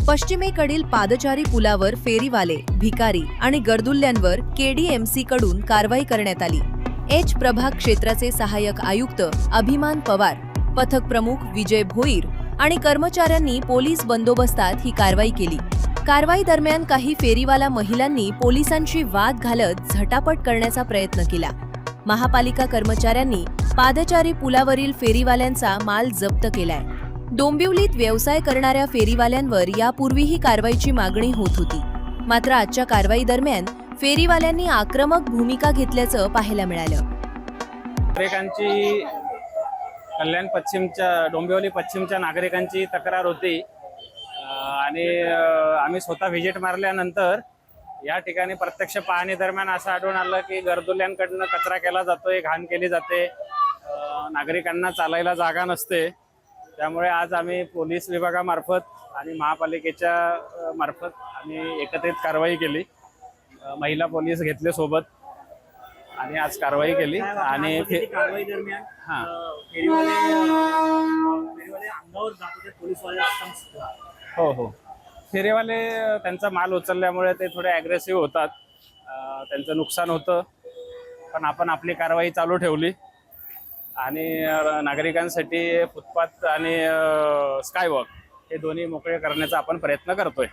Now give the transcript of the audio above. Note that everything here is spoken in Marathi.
पश्चिमेकडील पादचारी पुलावर फेरीवाले, भिकारी आणि गर्दुल्ल्यांवर केडीएमसी कडून कारवाई करण्यात आली। एच प्रभाग क्षेत्राचे सहाय्यक आयुक्त अभिमान पवार, पथक प्रमुख विजय भोईर आणि कर्मचाऱ्यांनी पोलीस बंदोबस्तात ही कारवाई केली। कारवाई दरम्यान काही फेरीवाला महिलांनी पोलिसांशी वाद घालत झटापट करण्याचा प्रयत्न केला। महापालिका कर्मचाऱ्यांनी पादचारी पुलावरील फेरीवाल्यांचा माल जप्त केलाय। डोंबिवलीत व्यवसाय करणाऱ्या फेरीवाल्यांवर यापूर्वीही कारवाईची मागणी होत होती, मात्र आजच्या कारवाई दरम्यान फेरीवाल्यांनी आक्रमक भूमिका घेतल्याचं पाहायला मिळालं। नागरिकांची कल्याण पश्चिमच्या डोंबिवली पश्चिमच्या नागरिकांची तक्रार होती आणि आम्ही स्वतः व्हिजिट मारल्यानंतर या ठिकाणी प्रत्यक्ष पाहणी दरम्यान असं आढळून आलं की गर्दुल्ल्यांकडनं कचरा केला जातोय, घाण केली जाते, नागरिकांना चालायला जागा नसते। त्यामुळे आज आम्ही पोलीस विभागामार्फत आणि महापालिकेच्या मार्फत आम्ही एकत्रित कारवाई केली। महिला पोलीस घेतले सोबत आणि आज कारवाई केली। आणि कारवाई दरम्यान अंगावर जात होते पोलीसवाले। हो, फेरीवाले त्यांचा माल उचलल्यामुळे ते थोडे ॲग्रेसिव्ह होतात, त्यांचं नुकसान होतं, पण आपण आपली कारवाई चालू ठेवली आणि नागरिकांसाठी फुटपाथ आणि स्कायवॉक हे दोन्ही मोकळे करण्याचा आपण प्रयत्न करतोय।